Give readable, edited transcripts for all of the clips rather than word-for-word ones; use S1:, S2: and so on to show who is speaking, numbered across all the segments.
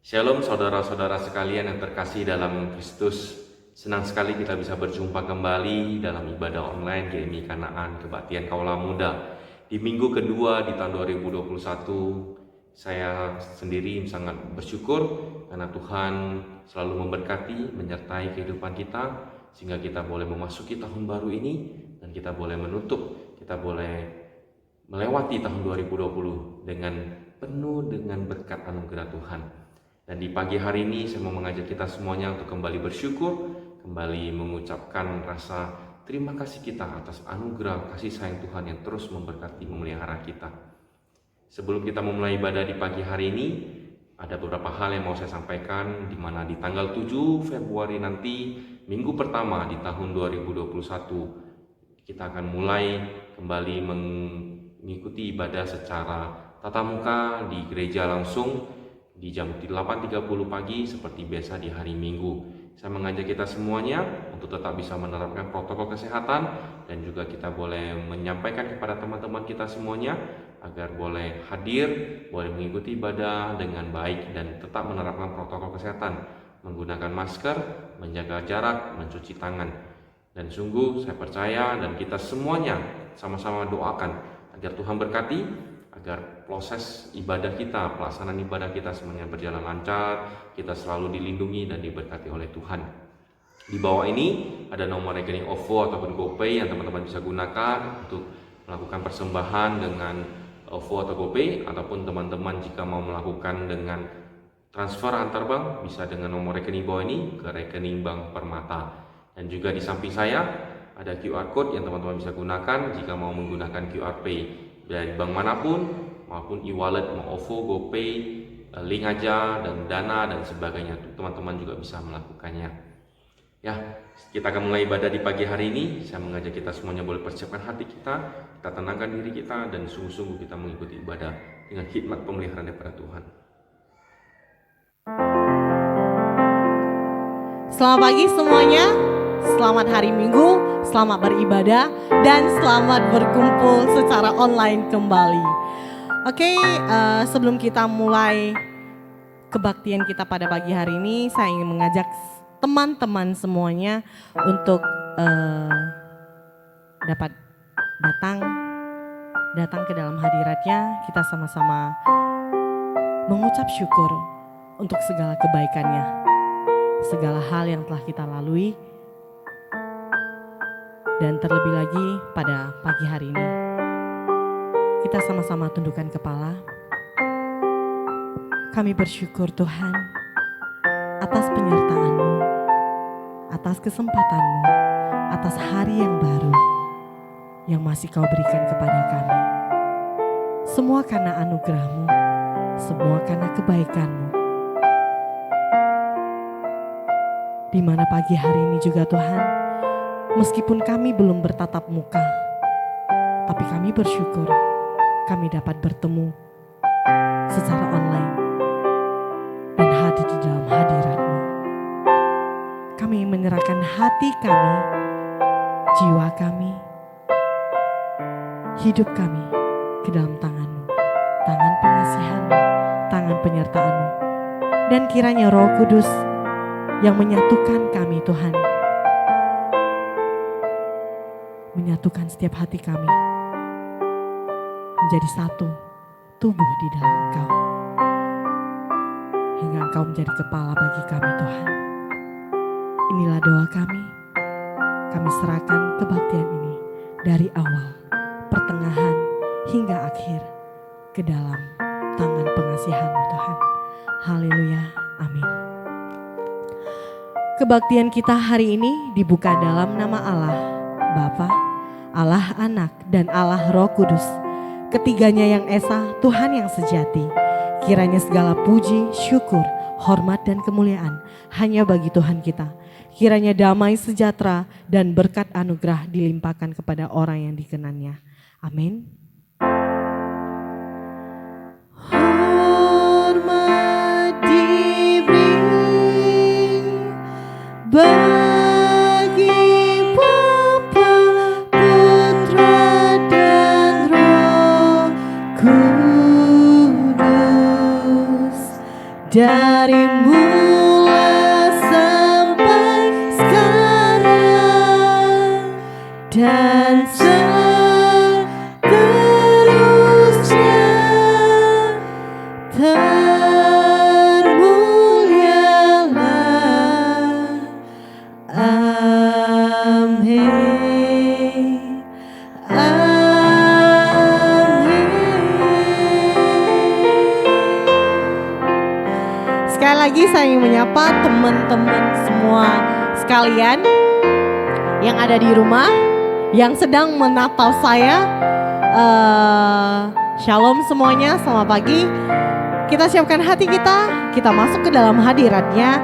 S1: Shalom saudara-saudara sekalian yang terkasih dalam Kristus. Senang sekali kita bisa berjumpa kembali dalam ibadah online GMI Kanaan Kebaktian Kaula Muda. Di minggu kedua di tahun 2021, saya sendiri sangat bersyukur karena Tuhan selalu memberkati, menyertai kehidupan kita, sehingga kita boleh memasuki tahun baru ini dan kita boleh menutup, kita boleh melewati tahun 2020 dengan penuh dengan berkat anugerah Tuhan. Dan di pagi hari ini saya mau mengajak kita semuanya untuk kembali bersyukur, kembali mengucapkan rasa terima kasih kita atas anugerah kasih sayang Tuhan yang terus memberkati, memelihara kita. Sebelum kita memulai ibadah di pagi hari ini, ada beberapa hal yang mau saya sampaikan, di mana di tanggal 7 Februari nanti, minggu pertama di tahun 2021, kita akan mulai kembali mengikuti ibadah secara tatap muka di gereja langsung di jam 8.30 pagi seperti biasa di hari Minggu. Saya mengajak kita semuanya untuk tetap bisa menerapkan protokol kesehatan dan juga kita boleh menyampaikan kepada teman-teman kita semuanya agar boleh hadir, boleh mengikuti ibadah dengan baik dan tetap menerapkan protokol kesehatan, menggunakan masker, menjaga jarak, mencuci tangan. Dan sungguh saya percaya dan kita semuanya sama-sama doakan agar Tuhan berkati, agar proses ibadah kita, pelaksanaan ibadah kita semuanya berjalan lancar, kita selalu dilindungi dan diberkati oleh Tuhan. Di bawah ini ada nomor rekening OVO ataupun GoPay yang teman-teman bisa gunakan untuk melakukan persembahan dengan OVO atau GoPay, ataupun teman-teman jika mau melakukan dengan transfer antar bank bisa dengan nomor rekening bawah ini ke rekening Bank Permata. Dan juga di samping saya ada QR Code yang teman-teman bisa gunakan jika mau menggunakan QR Pay dari bank manapun, maupun e-wallet, mau OVO, GoPay, link aja, dan Dana, dan sebagainya. Teman-teman juga bisa melakukannya. Ya, kita akan mulai ibadah di pagi hari ini. Saya mengajak kita semuanya boleh persiapkan hati kita tenangkan diri kita, dan sungguh-sungguh kita mengikuti ibadah dengan hikmat pemeliharaan daripada Tuhan.
S2: Selamat pagi semuanya, selamat hari Minggu, selamat beribadah, dan selamat berkumpul secara online kembali. Oke, sebelum kita mulai kebaktian kita pada pagi hari ini, saya ingin mengajak teman-teman semuanya untuk dapat datang ke dalam hadiratnya. Kita sama-sama mengucap syukur untuk segala kebaikannya, segala hal yang telah kita lalui. Dan terlebih lagi pada pagi hari ini, kita sama-sama tundukkan kepala. Kami bersyukur Tuhan atas penyertaan-Mu, atas kesempatan-Mu, atas hari yang baru yang masih Kau berikan kepada kami. Semua karena anugerah-Mu, semua karena kebaikan-Mu. Di mana pagi hari ini juga Tuhan, meskipun kami belum bertatap muka, tapi kami bersyukur kami dapat bertemu secara online dan hadir di dalam hadirat-Mu. Kami menyerahkan hati kami, jiwa kami, hidup kami ke dalam tangan-Mu, tangan pengasihan-Mu, tangan penyertaan-Mu. Dan kiranya Roh Kudus yang menyatukan kami Tuhan, menyatukan setiap hati kami menjadi satu tubuh di dalam Engkau, hingga Engkau menjadi kepala bagi kami Tuhan. Inilah doa kami serahkan kebaktian ini dari awal, pertengahan, hingga akhir ke dalam tangan pengasihan-Mu Tuhan. Haleluya, amin. Kebaktian kita hari ini dibuka dalam nama Allah Bapa, Allah Anak, dan Allah Roh Kudus. Ketiganya yang esa, Tuhan yang sejati. Kiranya segala puji, syukur, hormat, dan kemuliaan hanya bagi Tuhan kita. Kiranya damai, sejahtera, dan berkat anugerah dilimpahkan kepada orang yang dikenannya. Amin. Hormat diberi bagi Bapa, Putra, dan Roh Kudus, dari mula sampai sekarang dan seterusnya. Termulialah, amin, amin. Sekali lagi saya ingin menyapa teman-teman semua sekalian yang ada di rumah, yang sedang menatap saya. Shalom semuanya, selamat pagi. Kita siapkan hati kita masuk ke dalam hadiratnya.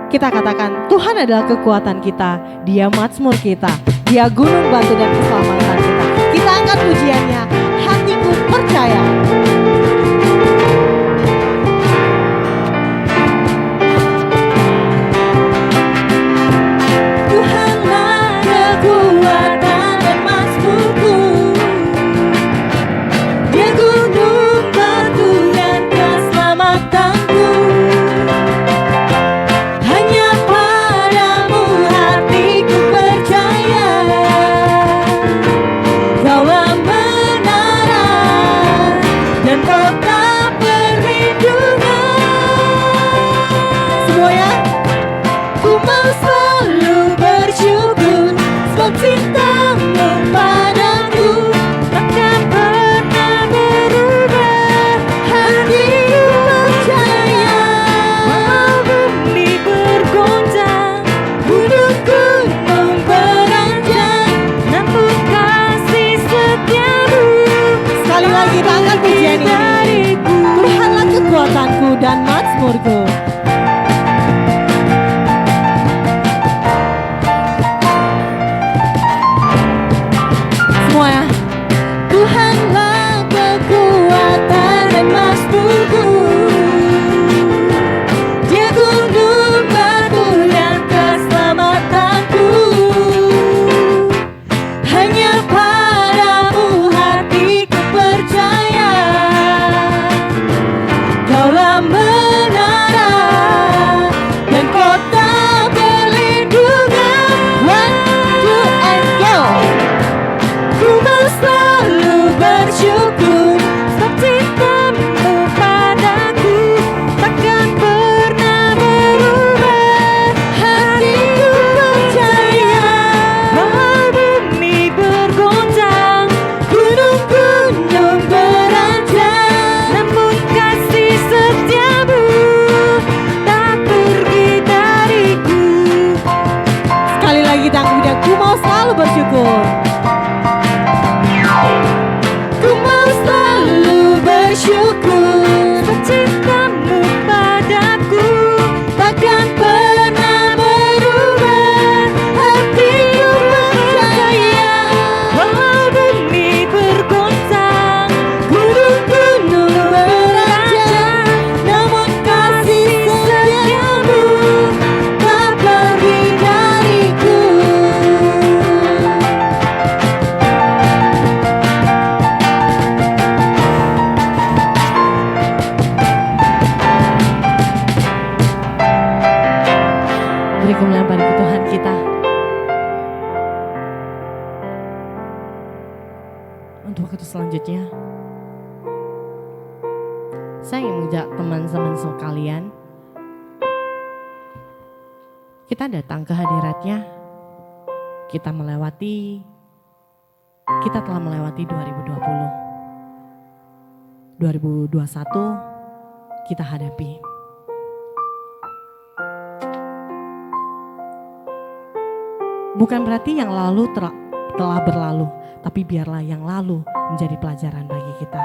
S2: Kita katakan, Tuhan adalah kekuatan kita, Dia mazmur kita, Dia gunung batu dan keselamatan kita. Kita angkat pujiannya, hatiku percaya. Tuhanlah kekuatan dan mazmurku, Dia gunung batu dan keselamatanku. Hanya padamu hatiku percaya, Kaulah menara dan kota perlindungan. Semuanya, ku mau selalu bersyukur sebab cintamu padaku takkan pernah berubah. Hatiku percaya, walau bumi bergoncang, gunung-gunung beranjak, namun kasih setiamu. Sekali lagi kita angkat pujian ini. Tuhanlah kekuatanku dan mazmurku. Semuanya, Tuhanlah kekuatan dan mazmurku, Dia gunung batu dan keselamatanku. Hanya padamu hatiku percaya, Kaulah menara dan kota perlindungan. One, two, and go. Ku mau selalu bersyukur sebab cintamu padaku takkan pernah berubah. Hatiku percaya, walau bumi bergoncang, gunung-gunung beranjak, namun kasih setiamu tak pergi dariku. Sekali lagi tanggung jawab, ku mau selalu bersyukur. Ku mau selalu bersyukur sebab cintamu padaku takkan pernah berubah. Hatiku percaya, walau bumi bergoncang, gunung-gunung beranjak, namun kasih setiamu tak pergi dariku. Beri kemuliaan bagi Tuhan kita. Untuk waktu selanjutnya, saya ingin mengajak teman-teman sekalian, kita datang ke hadiratnya. Kita telah melewati 2020. 2021 kita hadapi. Bukan berarti yang lalu telah berlalu, tapi biarlah yang lalu menjadi pelajaran bagi kita.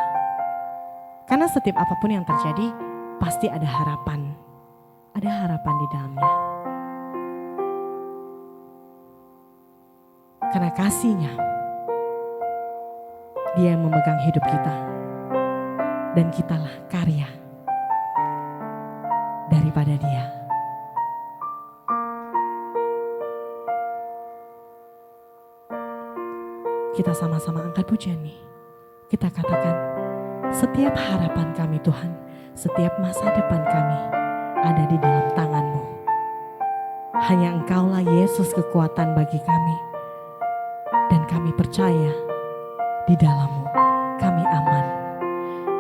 S2: Karena setiap apapun yang terjadi, pasti ada harapan. Ada harapan di dalamnya. Karena kasih-Nya, Dia yang memegang hidup kita. Dan kitalah karya daripada Dia. Kita sama-sama angkat pujian nih. Kita katakan, setiap harapan kami Tuhan, Setiap masa depan kami ada di dalam tangan-Mu. Hanya Engkaulah Yesus kekuatan bagi kami. Dan kami percaya di dalam-Mu kami aman.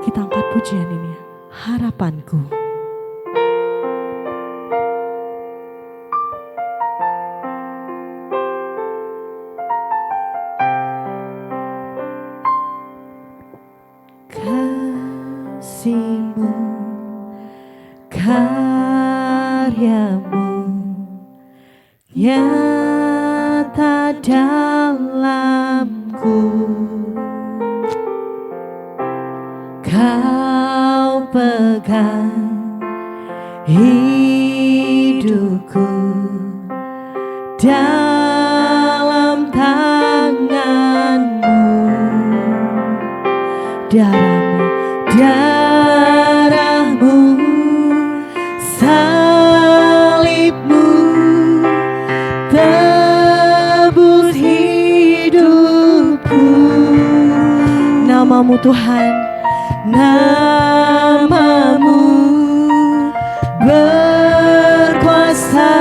S2: Kita angkat pujian ini, harapanku. Kasih-Mu, karya-Mu nyata dalamku. Kau pegang hidupku dalam tangan-Mu. Darah-Mu, salib-Mu tebus hidupku. Nama-Mu Tuhan, nama-Mu berkuasa,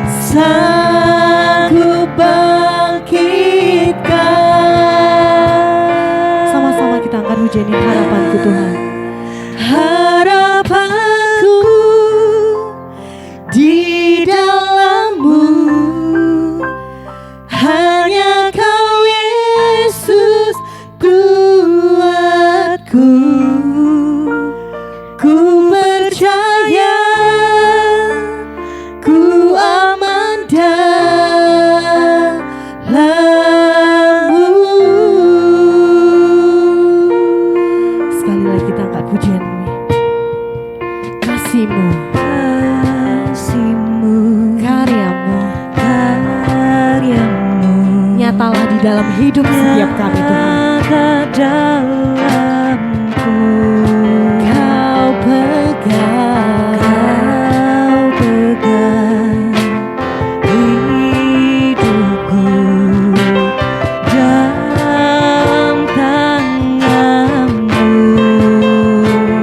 S2: sanggup bangkitkan. Sama-sama kita angkat pujian ini, harapanku Tuhan. Harapanku di dalam-Mu, hanya Kau Yesus kuatku. Ku percaya, ku aman dalam-Mu. Sekali lagi kita angkat pujian-Mu. Kasih-Mu, karya-Mu nyatalah di dalam hidup setiap kami Tuhan. Dalamku Kau pegang hidupku dalam tangan-Mu.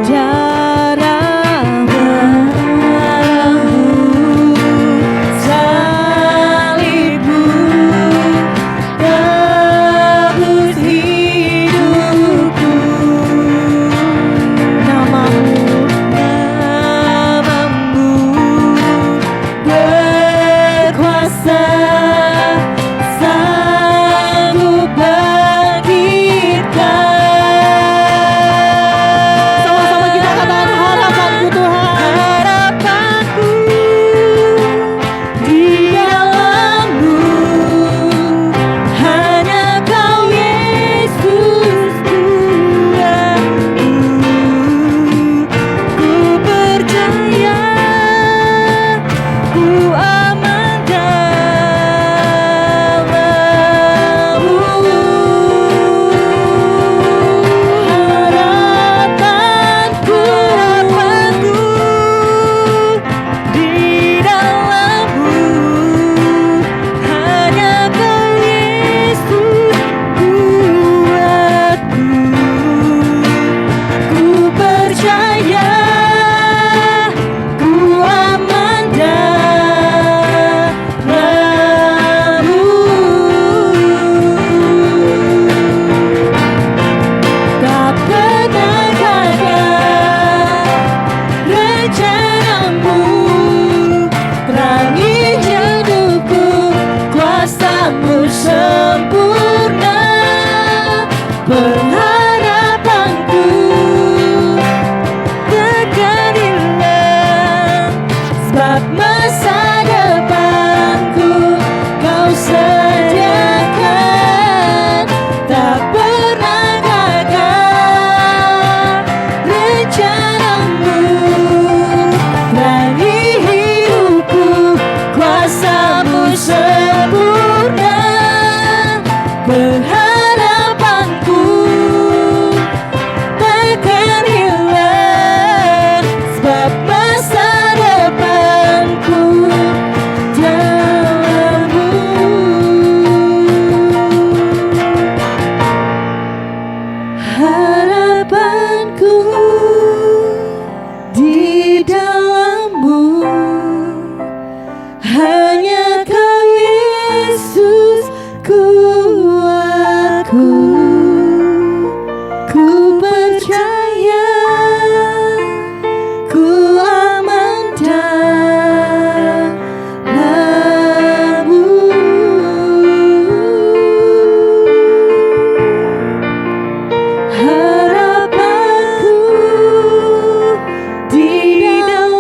S2: Darah-Mu, salib-Mu tebus hidupku. Nama-Mu berkuasa, sanggup bangkitkan. Sama-sama kita katakan, harapanku Tuhan. Harapanku di dalam-Mu, hanya Kau Yesus kuatku. Ku percaya, ku aman dalam-Mu. Harapanku di dalam-Mu, hanya Kau Yesus kuatku. Ku percaya, ku aman dalam-Mu. Tak pernah gagal rencana-Mu, terangi hidupku, kuasa-Mu sempurna. Pengharapanku terkadilah, sebab masa depanku Kau sediakan. Tak pernah gagal rencana-Mu, dalammu, hanya Kau Yesus kuatku. Ku percaya, ku aman dalam-Mu. Harapanku di dalam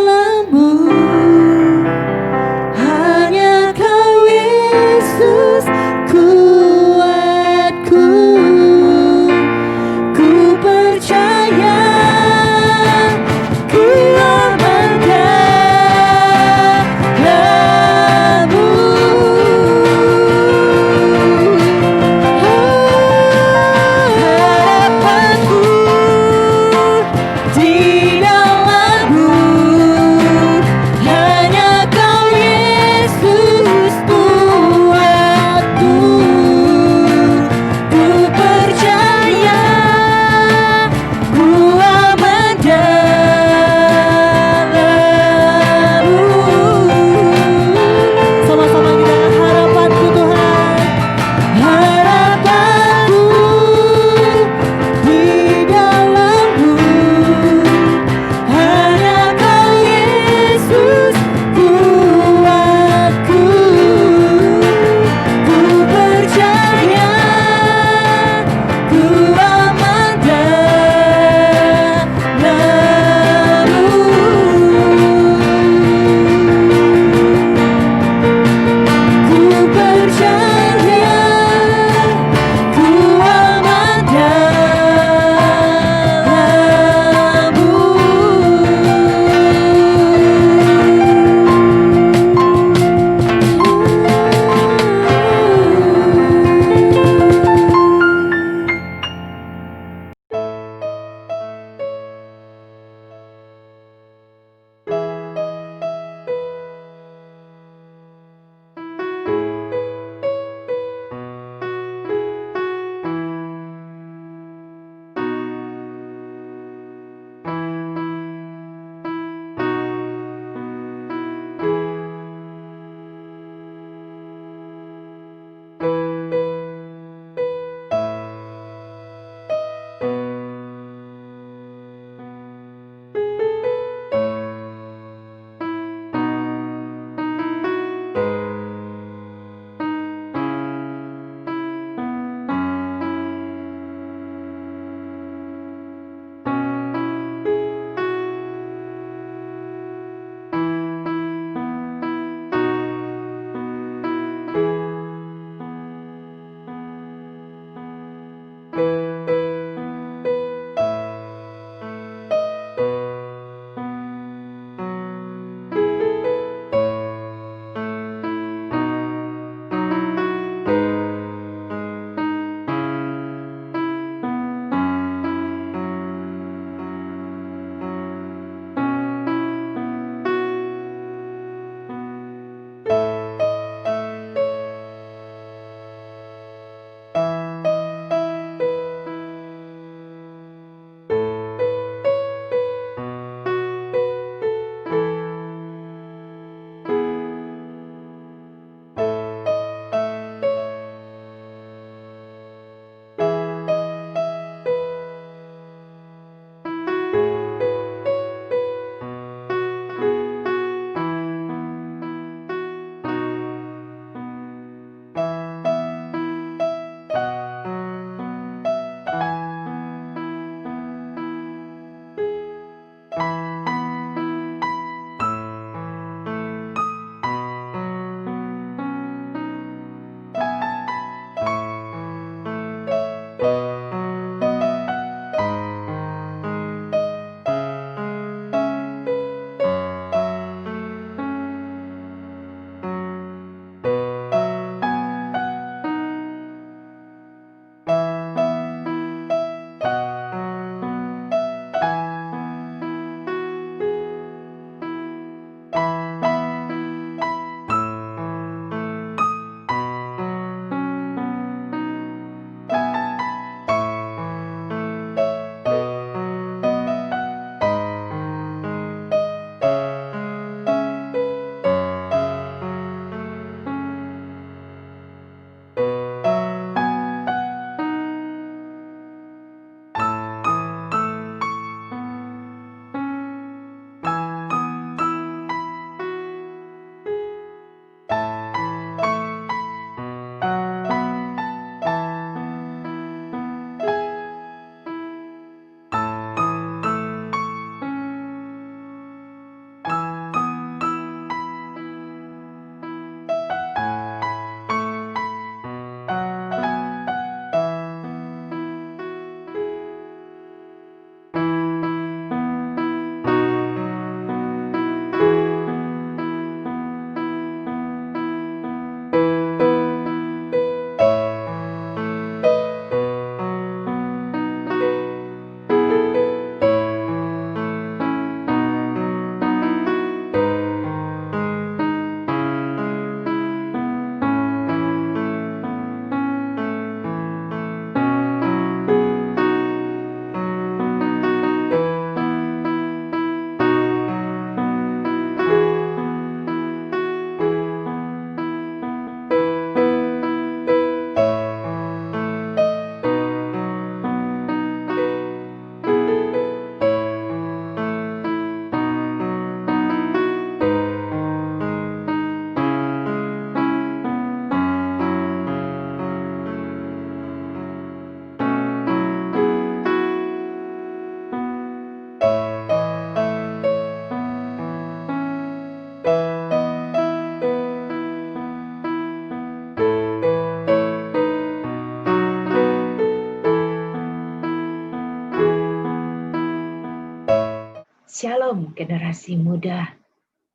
S3: Shalom generasi muda,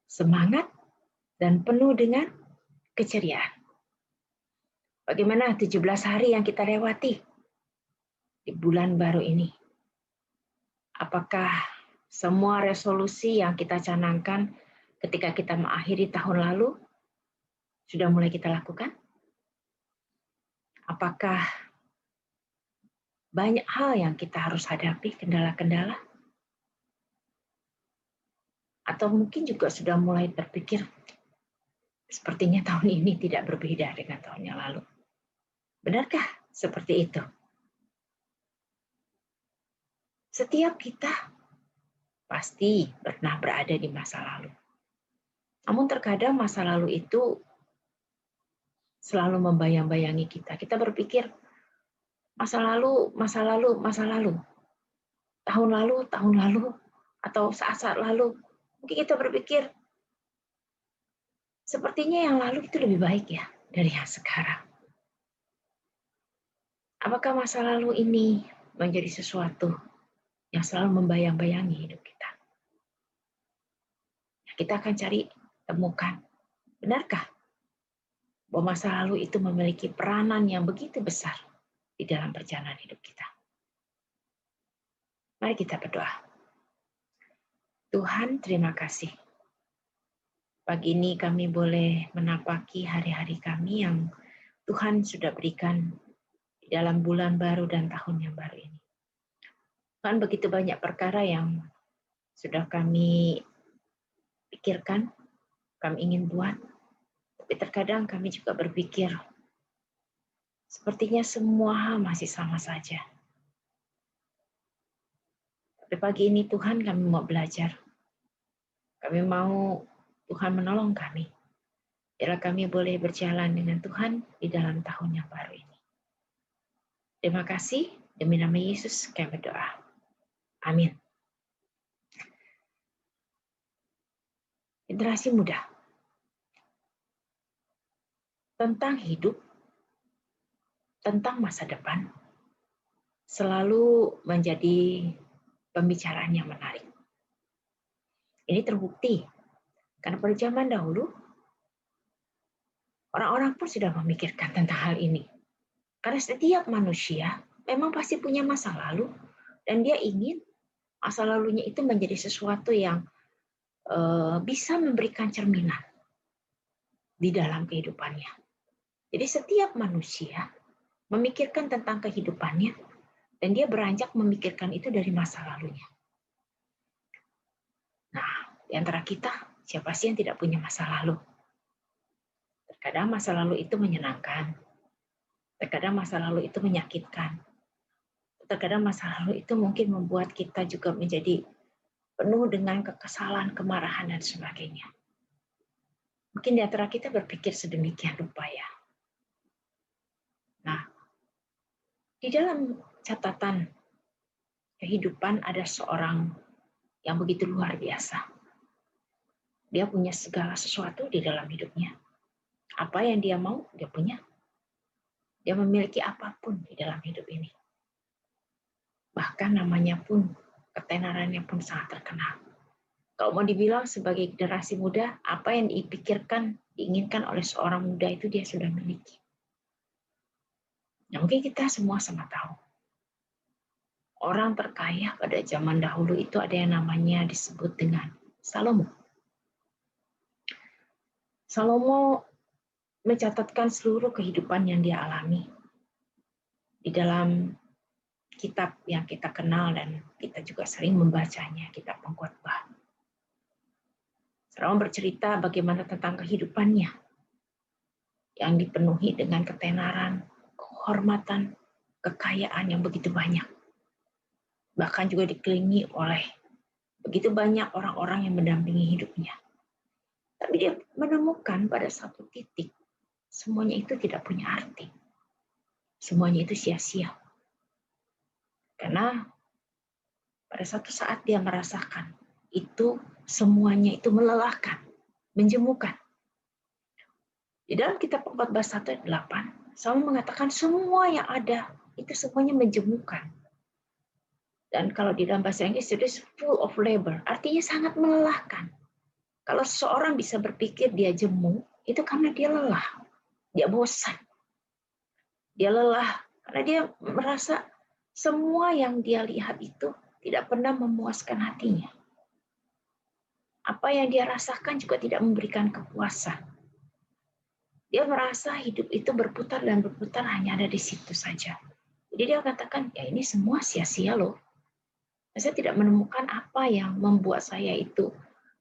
S3: semangat dan penuh dengan keceriaan. Bagaimana 17 hari yang kita lewati di bulan baru ini? Apakah semua resolusi yang kita canangkan ketika kita mengakhiri tahun lalu sudah mulai kita lakukan? Apakah banyak hal yang kita harus hadapi, kendala-kendala? Atau mungkin juga sudah mulai berpikir, sepertinya tahun ini tidak berbeda dengan tahun yang lalu. Benarkah seperti itu? Setiap kita pasti pernah berada di masa lalu. Namun terkadang masa lalu itu selalu membayang-bayangi kita. Kita berpikir, masa lalu, tahun lalu, atau saat-saat lalu. Mungkin kita berpikir, sepertinya yang lalu itu lebih baik ya dari yang sekarang. Apakah masa lalu ini menjadi sesuatu yang selalu membayang-bayangi hidup kita? Kita akan cari, temukan, benarkah bahwa masa lalu itu memiliki peranan yang begitu besar di dalam perjalanan hidup kita? Mari kita berdoa. Tuhan, terima kasih. Pagi ini kami boleh menapaki hari-hari kami yang Tuhan sudah berikan di dalam bulan baru dan tahun yang baru ini. Tuhan, begitu banyak perkara yang sudah kami pikirkan, kami ingin buat, tapi terkadang kami juga berpikir, sepertinya semua hal masih sama saja. Tapi pagi ini Tuhan, kami mau belajar. Kami mau Tuhan menolong kami. Biarlah kami boleh berjalan dengan Tuhan di dalam tahun yang baru ini. Terima kasih. Demi nama Yesus kami berdoa. Amin. Generasi muda. Tentang hidup, tentang masa depan, selalu menjadi pembicaraan yang menarik. Ini terbukti, karena pada zaman dahulu, orang-orang pun sudah memikirkan tentang hal ini. Karena setiap manusia memang pasti punya masa lalu, dan dia ingin masa lalunya itu menjadi sesuatu yang bisa memberikan cerminan di dalam kehidupannya. Jadi setiap manusia memikirkan tentang kehidupannya, dan dia beranjak memikirkan itu dari masa lalunya. Nah, di antara kita, siapa sih yang tidak punya masa lalu? Terkadang masa lalu itu menyenangkan, terkadang masa lalu itu menyakitkan, terkadang masa lalu itu mungkin membuat kita juga menjadi penuh dengan kekesalan, kemarahan, dan sebagainya. Mungkin di antara kita berpikir sedemikian rupa ya. Nah, di dalam catatan kehidupan ada seorang yang begitu luar biasa. Dia punya segala sesuatu di dalam hidupnya. Apa yang dia mau, dia punya. Dia memiliki apapun di dalam hidup ini. Bahkan namanya pun, ketenarannya pun sangat terkenal. Kalau mau dibilang sebagai generasi muda, apa yang dipikirkan, diinginkan oleh seorang muda itu dia sudah miliki. Nah, mungkin kita semua sama tahu. Orang terkaya pada zaman dahulu itu ada yang namanya disebut dengan Salomo. Salomo mencatatkan seluruh kehidupan yang dia alami di dalam kitab yang kita kenal dan kita juga sering membacanya, kitab Pengkhotbah. Salomo bercerita bagaimana tentang kehidupannya yang dipenuhi dengan ketenaran, kehormatan, kekayaan yang begitu banyak. Bahkan juga dikelilingi oleh begitu banyak orang-orang yang mendampingi hidupnya. Tapi dia menemukan pada satu titik, semuanya itu tidak punya arti. Semuanya itu sia-sia. Karena pada satu saat dia merasakan, itu semuanya itu melelahkan, menjemukan. Di dalam kitab Pengkhotbah 1 ayat 8, Salomo mengatakan semua yang ada, itu semuanya menjemukan. Dan kalau di dalam bahasa Inggris itu full of labor, artinya sangat melelahkan. Kalau seseorang bisa berpikir dia jemu, itu karena dia lelah, dia bosan, dia lelah, karena dia merasa semua yang dia lihat itu tidak pernah memuaskan hatinya. Apa yang dia rasakan juga tidak memberikan kepuasan. Dia merasa hidup itu berputar dan berputar hanya ada di situ saja. Jadi dia katakan, ya ini semua sia-sia loh. Saya tidak menemukan apa yang membuat saya itu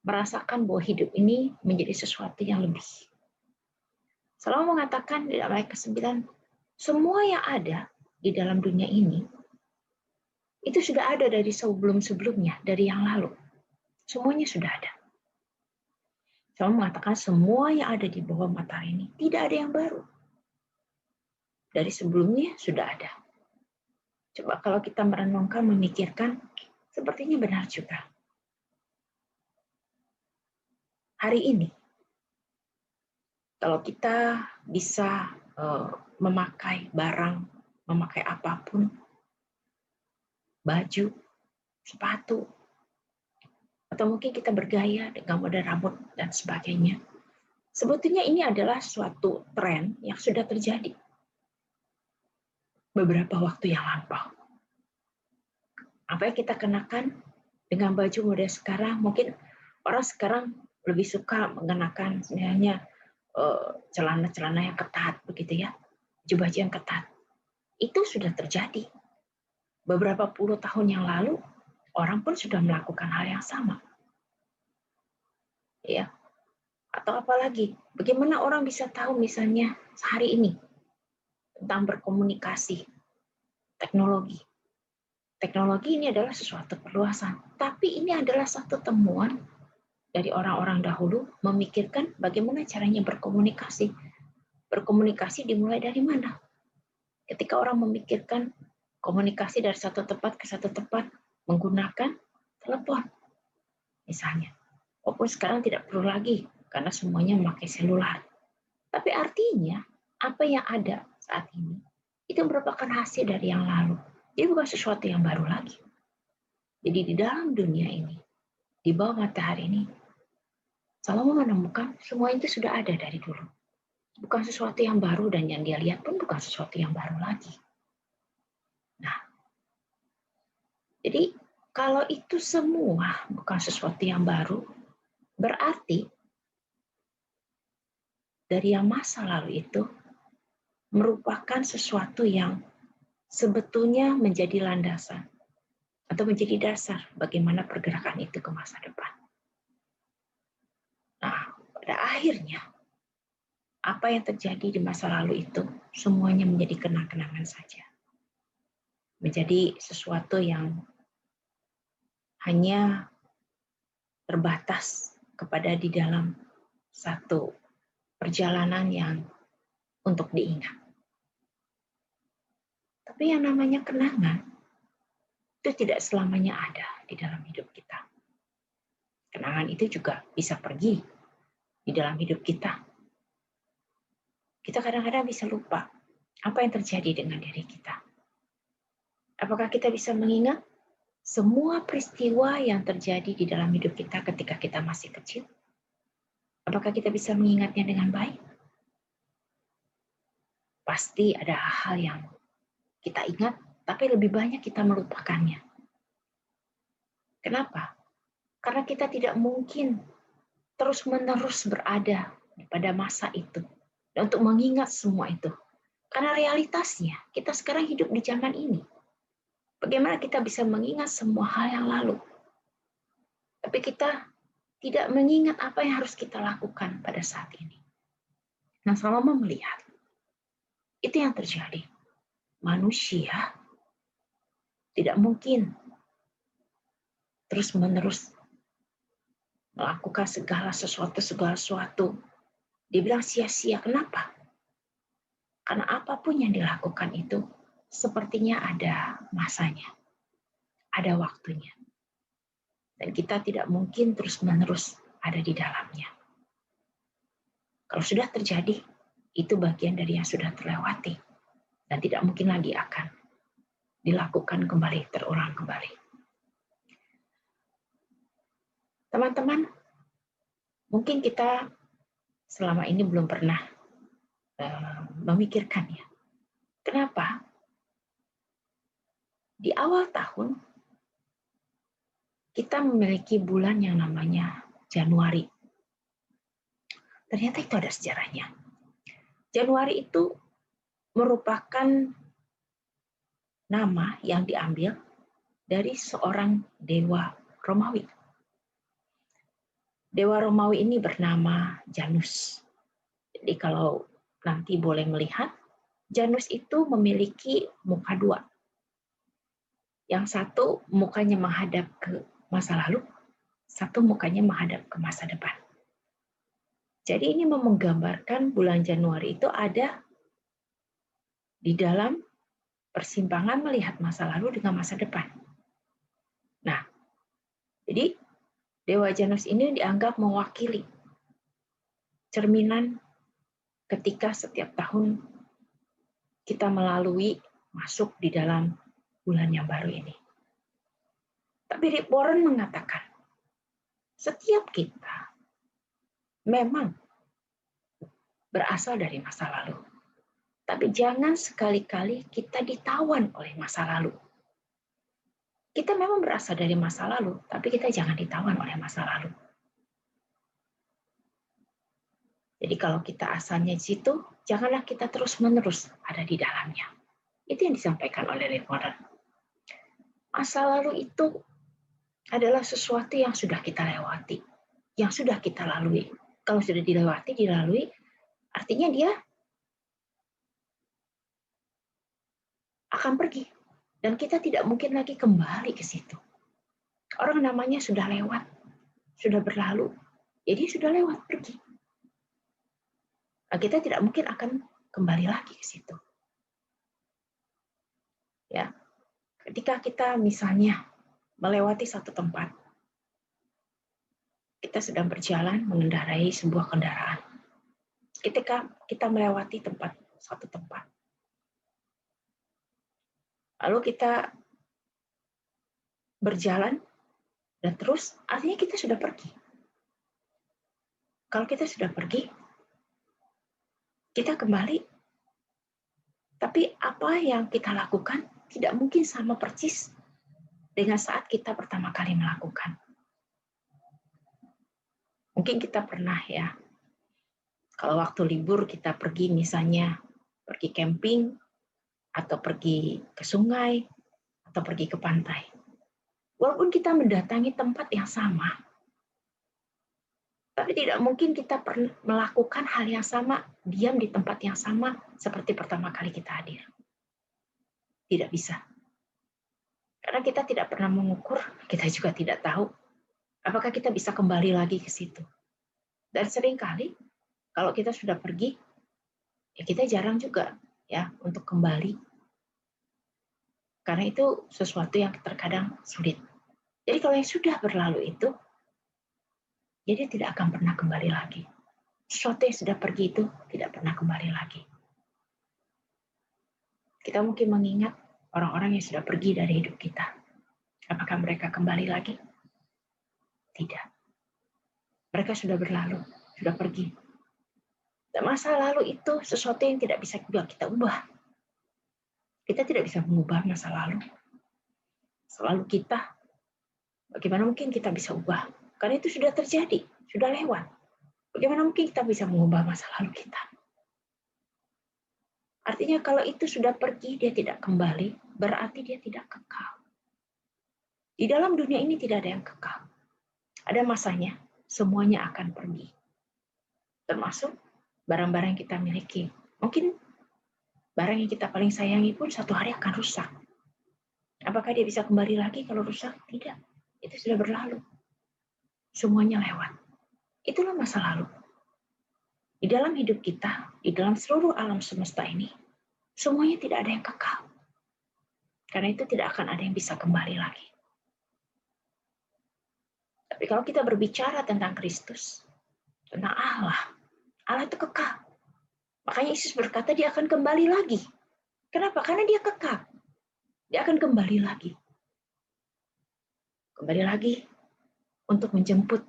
S3: merasakan bahwa hidup ini menjadi sesuatu yang lebih. Selalu mengatakan di dalam ayat ke-9, semua yang ada di dalam dunia ini, itu sudah ada dari sebelum-sebelumnya, dari yang lalu. Semuanya sudah ada. Selalu mengatakan semua yang ada di bawah matahari ini, tidak ada yang baru. Dari sebelumnya sudah ada. Coba kalau kita merenungkan, memikirkan, sepertinya benar juga. Hari ini, kalau kita bisa memakai barang, memakai apapun, baju, sepatu, atau mungkin kita bergaya dengan model rambut dan sebagainya. Sebetulnya ini adalah suatu tren yang sudah terjadi beberapa waktu yang lampau. Apa yang kita kenakan dengan baju model sekarang, mungkin orang sekarang lebih suka mengenakan sebenarnya celana-celana yang ketat, begitu ya, baju-baju yang ketat. Itu sudah terjadi. Beberapa puluh tahun yang lalu, orang pun sudah melakukan hal yang sama. Ya. Atau apalagi, bagaimana orang bisa tahu misalnya hari ini tentang berkomunikasi, teknologi. Teknologi ini adalah sesuatu perluasan, tapi ini adalah satu temuan dari orang-orang dahulu memikirkan bagaimana caranya berkomunikasi. Berkomunikasi dimulai dari mana? Ketika orang memikirkan komunikasi dari satu tempat ke satu tempat menggunakan telepon, misalnya. Walaupun sekarang tidak perlu lagi, karena semuanya memakai selular. Tapi artinya, apa yang ada saat ini, itu merupakan hasil dari yang lalu. Jadi bukan sesuatu yang baru lagi. Jadi di dalam dunia ini, di bawah matahari ini, Salomo menemukan semua itu sudah ada dari dulu. Bukan sesuatu yang baru dan yang dia lihat pun bukan sesuatu yang baru lagi. Nah, jadi kalau itu semua bukan sesuatu yang baru, berarti dari yang masa lalu itu merupakan sesuatu yang sebetulnya menjadi landasan atau menjadi dasar bagaimana pergerakan itu ke masa depan. Nah, pada akhirnya apa yang terjadi di masa lalu itu semuanya menjadi kenang-kenangan saja. Menjadi sesuatu yang hanya terbatas kepada di dalam satu perjalanan yang untuk diingat. Tapi yang namanya kenangan itu tidak selamanya ada di dalam hidup kita. Kenangan itu juga bisa pergi di dalam hidup kita. Kita kadang-kadang bisa lupa apa yang terjadi dengan diri kita. Apakah kita bisa mengingat semua peristiwa yang terjadi di dalam hidup kita ketika kita masih kecil? Apakah kita bisa mengingatnya dengan baik? Pasti ada hal yang kita ingat, tapi lebih banyak kita melupakannya. Kenapa? Karena kita tidak mungkin terus-menerus berada pada masa itu dan untuk mengingat semua itu. Karena realitasnya, kita sekarang hidup di zaman ini. Bagaimana kita bisa mengingat semua hal yang lalu? Tapi kita tidak mengingat apa yang harus kita lakukan pada saat ini. Nah, Salomo melihat, itu yang terjadi. Manusia tidak mungkin terus-menerus melakukan segala sesuatu. Dia bilang sia-sia. Kenapa? Karena apapun yang dilakukan itu sepertinya ada masanya, ada waktunya. Dan kita tidak mungkin terus-menerus ada di dalamnya. Kalau sudah terjadi, itu bagian dari yang sudah terlewati. Dan tidak mungkin lagi akan dilakukan kembali, terulang kembali. Teman-teman, mungkin kita selama ini belum pernah memikirkan ya, kenapa di awal tahun kita memiliki bulan yang namanya Januari. Ternyata itu ada sejarahnya. Januari itu merupakan nama yang diambil dari seorang dewa Romawi. Dewa Romawi ini bernama Janus. Jadi kalau nanti boleh melihat, Janus itu memiliki muka dua. Yang satu mukanya menghadap ke masa lalu, satu mukanya menghadap ke masa depan. Jadi ini menggambarkan bulan Januari itu ada di dalam persimpangan melihat masa lalu dengan masa depan. Nah, jadi Dewa Janus ini dianggap mewakili cerminan ketika setiap tahun kita masuk di dalam bulan yang baru ini. Tapi Rick Warren mengatakan, setiap kita memang berasal dari masa lalu. Tapi jangan sekali-kali kita ditawan oleh masa lalu. Kita memang berasal dari masa lalu, tapi kita jangan ditawan oleh masa lalu. Jadi kalau kita asalnya di situ, janganlah kita terus-menerus ada di dalamnya. Itu yang disampaikan oleh Rick Warren. Masa lalu itu adalah sesuatu yang sudah kita lewati, yang sudah kita lalui. Kalau sudah dilalui, artinya dia akan pergi. Dan kita tidak mungkin lagi kembali ke situ. Orang namanya sudah lewat, sudah berlalu, jadi sudah lewat, pergi. Nah, kita tidak mungkin akan kembali lagi ke situ. Ya, ketika kita misalnya melewati satu tempat, kita sedang berjalan mengendarai sebuah kendaraan. Ketika kita melewati satu tempat, lalu kita berjalan dan terus, artinya kita sudah pergi. Kalau kita sudah pergi, kita kembali. Tapi apa yang kita lakukan tidak mungkin sama persis dengan saat kita pertama kali melakukan. Mungkin kita pernah ya, kalau waktu libur kita pergi misalnya, pergi camping, atau pergi ke sungai, atau pergi ke pantai. Walaupun kita mendatangi tempat yang sama, tapi tidak mungkin kita melakukan hal yang sama, diam di tempat yang sama, seperti pertama kali kita hadir. Tidak bisa. Karena kita tidak pernah mengukur, kita juga tidak tahu, apakah kita bisa kembali lagi ke situ. Dan seringkali, kalau kita sudah pergi, ya kita jarang juga ya untuk kembali. Karena itu sesuatu yang terkadang sulit. Jadi kalau yang sudah berlalu itu, jadi tidak akan pernah kembali lagi. Sesuatu yang sudah pergi itu tidak pernah kembali lagi. Kita mungkin mengingat orang-orang yang sudah pergi dari hidup kita. Apakah mereka kembali lagi? Tidak. Mereka sudah berlalu, sudah pergi. Dan masa lalu itu sesuatu yang tidak bisa juga kita ubah. Kita tidak bisa mengubah masa lalu. Selalu kita, bagaimana mungkin kita bisa ubah? Karena itu sudah terjadi, sudah lewat. Bagaimana mungkin kita bisa mengubah masa lalu kita? Artinya kalau itu sudah pergi, dia tidak kembali, berarti dia tidak kekal. Di dalam dunia ini tidak ada yang kekal. Ada masanya, semuanya akan pergi. Termasuk barang-barang yang kita miliki. Mungkin barang yang kita paling sayangi pun satu hari akan rusak. Apakah dia bisa kembali lagi kalau rusak? Tidak. Itu sudah berlalu. Semuanya lewat. Itulah masa lalu. Di dalam hidup kita, di dalam seluruh alam semesta ini, semuanya tidak ada yang kekal. Karena itu tidak akan ada yang bisa kembali lagi. Tapi kalau kita berbicara tentang Kristus, tentang Allah, Allah itu kekal. Makanya Yesus berkata dia akan kembali lagi. Kenapa? Karena dia kekal. Dia akan kembali lagi. Kembali lagi untuk menjemput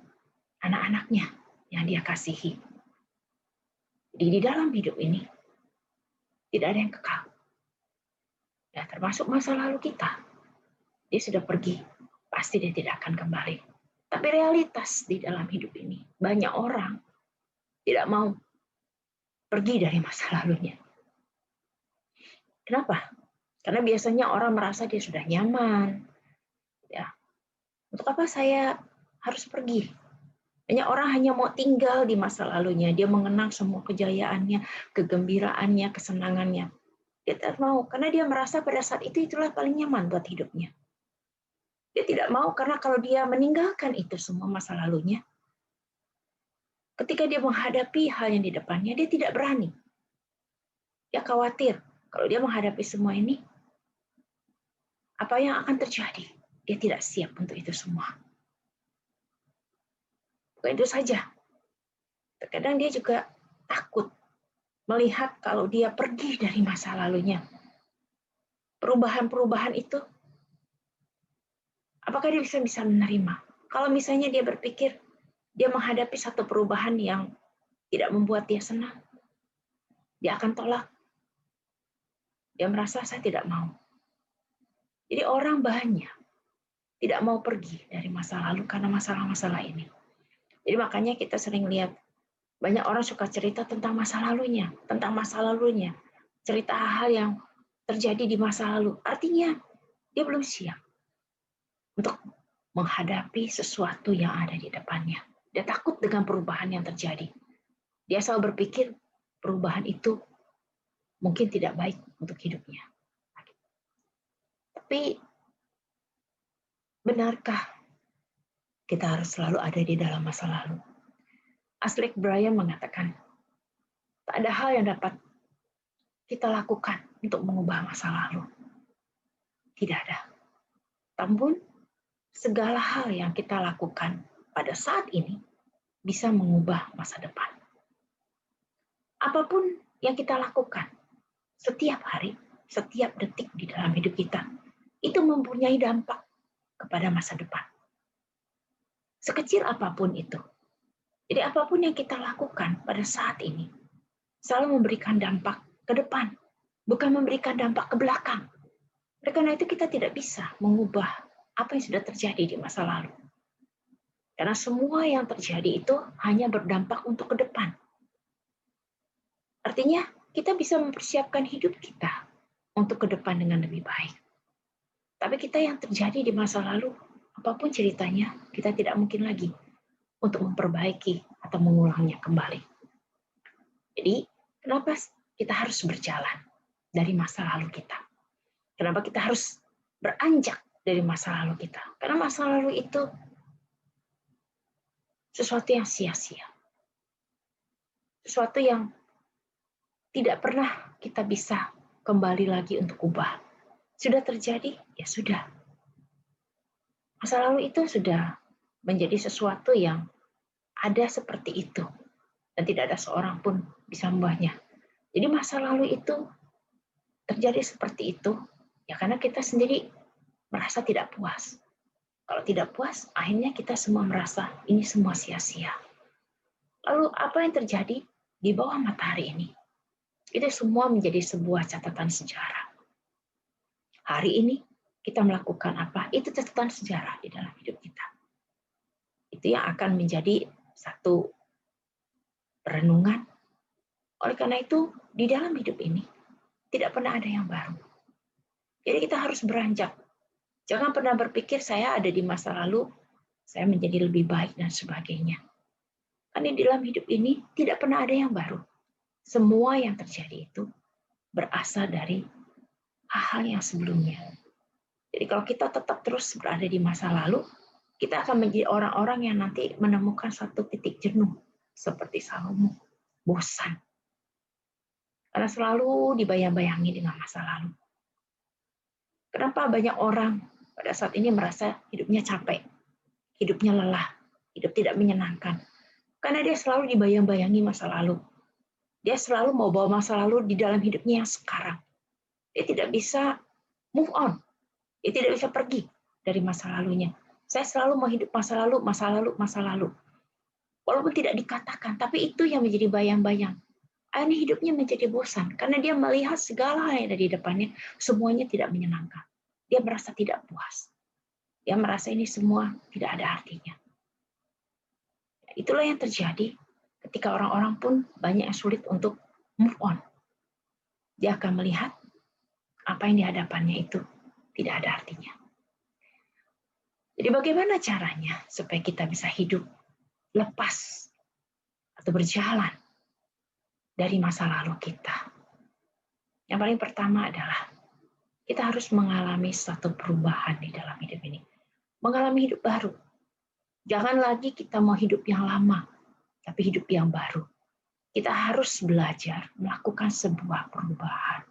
S3: anak-anaknya yang dia kasihi. Jadi di dalam hidup ini tidak ada yang kekal. Ya, termasuk masa lalu kita. Dia sudah pergi, pasti dia tidak akan kembali. Tapi realitas di dalam hidup ini, banyak orang tidak mau pergi dari masa lalunya. Kenapa? Karena biasanya orang merasa dia sudah nyaman. Ya, untuk apa saya harus pergi? Banyak orang hanya mau tinggal di masa lalunya. Dia mengenang semua kejayaannya, kegembiraannya, kesenangannya. Dia tidak mau, karena dia merasa pada saat itu itulah paling nyaman buat hidupnya. Dia tidak mau, karena kalau dia meninggalkan itu semua masa lalunya, ketika dia menghadapi hal yang di depannya, dia tidak berani. Dia khawatir, kalau dia menghadapi semua ini, apa yang akan terjadi? Dia tidak siap untuk itu semua. Bukan itu saja. Terkadang dia juga takut melihat kalau dia pergi dari masa lalunya. Perubahan-perubahan itu, apakah dia bisa menerima? Kalau misalnya dia berpikir, dia menghadapi satu perubahan yang tidak membuat dia senang, dia akan tolak. Dia merasa saya tidak mau. Jadi orang banyak tidak mau pergi dari masa lalu karena masalah-masalah ini. Jadi makanya kita sering lihat banyak orang suka cerita tentang masa lalunya, cerita hal-hal yang terjadi di masa lalu. Artinya dia belum siap untuk menghadapi sesuatu yang ada di depannya. Dia takut dengan perubahan yang terjadi. Dia selalu berpikir perubahan itu mungkin tidak baik untuk hidupnya. Tapi benarkah kita harus selalu ada di dalam masa lalu? Ashley Bryan mengatakan, tak ada hal yang dapat kita lakukan untuk mengubah masa lalu. Tidak ada. Namun, segala hal yang kita lakukan pada saat ini bisa mengubah masa depan. Apapun yang kita lakukan setiap hari, setiap detik di dalam hidup kita, itu mempunyai dampak kepada masa depan. Sekecil apapun itu. Jadi apapun yang kita lakukan pada saat ini selalu memberikan dampak ke depan, bukan memberikan dampak ke belakang. Oleh karena itu kita tidak bisa mengubah apa yang sudah terjadi di masa lalu. Karena semua yang terjadi itu hanya berdampak untuk ke depan. Artinya kita bisa mempersiapkan hidup kita untuk ke depan dengan lebih baik. Tapi kita yang terjadi di masa lalu, apapun ceritanya, kita tidak mungkin lagi untuk memperbaiki atau mengulangnya kembali. Jadi, kenapa kita harus berjalan dari masa lalu kita? Kenapa kita harus beranjak dari masa lalu kita? Karena masa lalu itu sesuatu yang sia-sia. Sesuatu yang tidak pernah kita bisa kembali lagi untuk ubah. Sudah terjadi, ya sudah. Masa lalu itu sudah menjadi sesuatu yang ada seperti itu. Dan tidak ada seorang pun bisa mengubahnya. Jadi masa lalu itu terjadi seperti itu, ya karena kita sendiri merasa tidak puas. Kalau tidak puas, akhirnya kita semua merasa ini semua sia-sia. Lalu apa yang terjadi di bawah matahari ini? Itu semua menjadi sebuah catatan sejarah. Hari ini kita melakukan apa? Itu catatan sejarah di dalam hidup kita. Itu yang akan menjadi satu perenungan. Oleh karena itu, di dalam hidup ini tidak pernah ada yang baru. Jadi kita harus beranjak. Jangan pernah berpikir saya ada di masa lalu, saya menjadi lebih baik dan sebagainya. Karena di dalam hidup ini tidak pernah ada yang baru. Semua yang terjadi itu berasal dari hal-hal yang sebelumnya. Jadi kalau kita tetap terus berada di masa lalu, kita akan menjadi orang-orang yang nanti menemukan satu titik jenuh. Seperti Salomo, bosan. Karena selalu dibayang-bayangi dengan masa lalu. Kenapa banyak orang pada saat ini merasa hidupnya capek, hidupnya lelah, hidup tidak menyenangkan? Karena dia selalu dibayang-bayangi masa lalu. Dia selalu mau bawa masa lalu di dalam hidupnya yang sekarang. Dia tidak bisa move on. Dia tidak bisa pergi dari masa lalunya. Saya selalu mau hidup masa lalu, masa lalu, masa lalu. Walaupun tidak dikatakan, tapi itu yang menjadi bayang-bayang. Akhirnya hidupnya menjadi bosan karena dia melihat segala hal yang ada di depannya semuanya tidak menyenangkan. Dia merasa tidak puas. Dia merasa ini semua tidak ada artinya. Itulah yang terjadi ketika orang-orang pun banyak yang sulit untuk move on. Dia akan melihat apa yang di hadapannya itu tidak ada artinya. Jadi bagaimana caranya supaya kita bisa hidup lepas atau berjalan dari masa lalu kita? Yang paling pertama adalah kita harus mengalami satu perubahan di dalam hidup ini. Mengalami hidup baru. Jangan lagi kita mau hidup yang lama, tapi hidup yang baru. Kita harus belajar melakukan sebuah perubahan.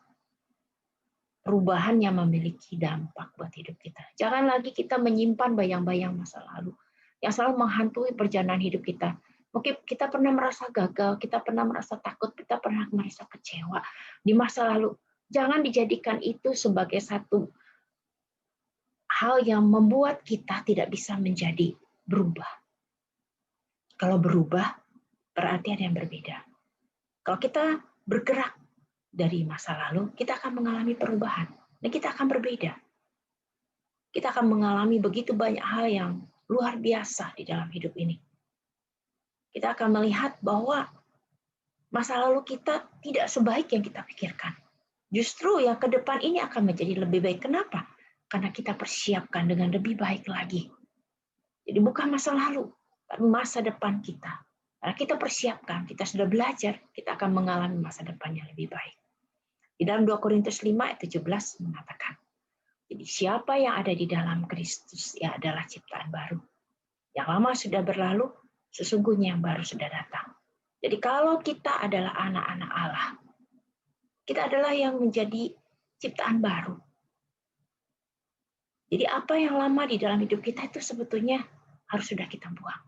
S3: Perubahan yang memiliki dampak buat hidup kita. Jangan lagi kita menyimpan bayang-bayang masa lalu yang selalu menghantui perjalanan hidup kita. Mungkin kita pernah merasa gagal, kita pernah merasa takut, kita pernah merasa kecewa di masa lalu. Jangan dijadikan itu sebagai satu hal yang membuat kita tidak bisa menjadi berubah. Kalau berubah, berarti ada yang berbeda. Kalau kita bergerak dari masa lalu, kita akan mengalami perubahan. Dan kita akan berbeda. Kita akan mengalami begitu banyak hal yang luar biasa di dalam hidup ini. Kita akan melihat bahwa masa lalu kita tidak sebaik yang kita pikirkan. Justru yang ke depan ini akan menjadi lebih baik. Kenapa? Karena kita persiapkan dengan lebih baik lagi. Jadi bukan masa lalu, tapi masa depan kita. Karena kita persiapkan, kita sudah belajar, kita akan mengalami masa depan yang lebih baik. Di dalam 2 Korintus 5 ayat 17 mengatakan, jadi siapa yang ada di dalam Kristus, ia adalah ciptaan baru. Yang lama sudah berlalu, sesungguhnya yang baru sudah datang. Jadi kalau kita adalah anak-anak Allah, kita adalah yang menjadi ciptaan baru. Jadi apa yang lama di dalam hidup kita itu sebetulnya harus sudah kita buang.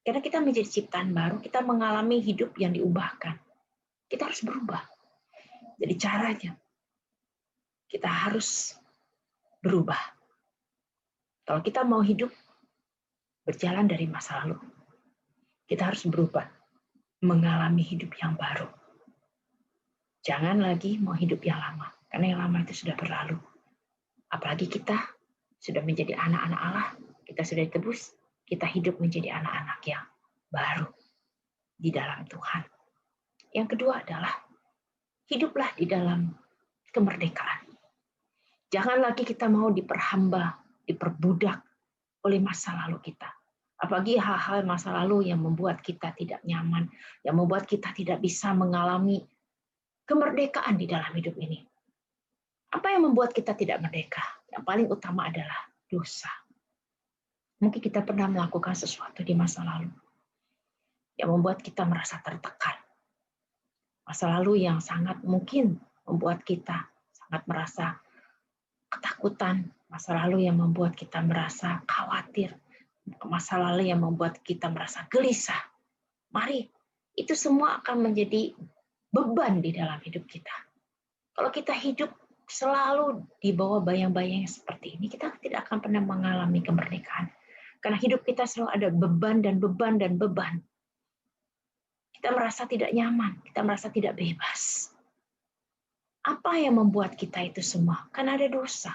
S3: Karena kita menjadi ciptaan baru, kita mengalami hidup yang diubahkan. Kita harus berubah. Jadi caranya, kita harus berubah. Kalau kita mau hidup berjalan dari masa lalu, kita harus berubah, mengalami hidup yang baru. Jangan lagi mau hidup yang lama, karena yang lama itu sudah berlalu. Apalagi kita sudah menjadi anak-anak Allah, kita sudah ditebus, kita hidup menjadi anak-anak yang baru di dalam Tuhan. Yang kedua adalah, hiduplah di dalam kemerdekaan. Jangan lagi kita mau diperhamba, diperbudak oleh masa lalu kita. Apalagi hal-hal masa lalu yang membuat kita tidak nyaman, yang membuat kita tidak bisa mengalami kemerdekaan di dalam hidup ini. Apa yang membuat kita tidak merdeka? Yang paling utama adalah dosa. Mungkin kita pernah melakukan sesuatu di masa lalu yang membuat kita merasa tertekan. Masa lalu yang sangat mungkin membuat kita sangat merasa ketakutan, masa lalu yang membuat kita merasa khawatir, masa lalu yang membuat kita merasa gelisah. Mari, itu semua akan menjadi beban di dalam hidup kita. Kalau kita hidup selalu di bawah bayang-bayang seperti ini, kita tidak akan pernah mengalami kemerdekaan. Karena hidup kita selalu ada beban dan beban dan beban. Kita merasa tidak nyaman, kita merasa tidak bebas. Apa yang membuat kita itu semua? Karena ada dosa.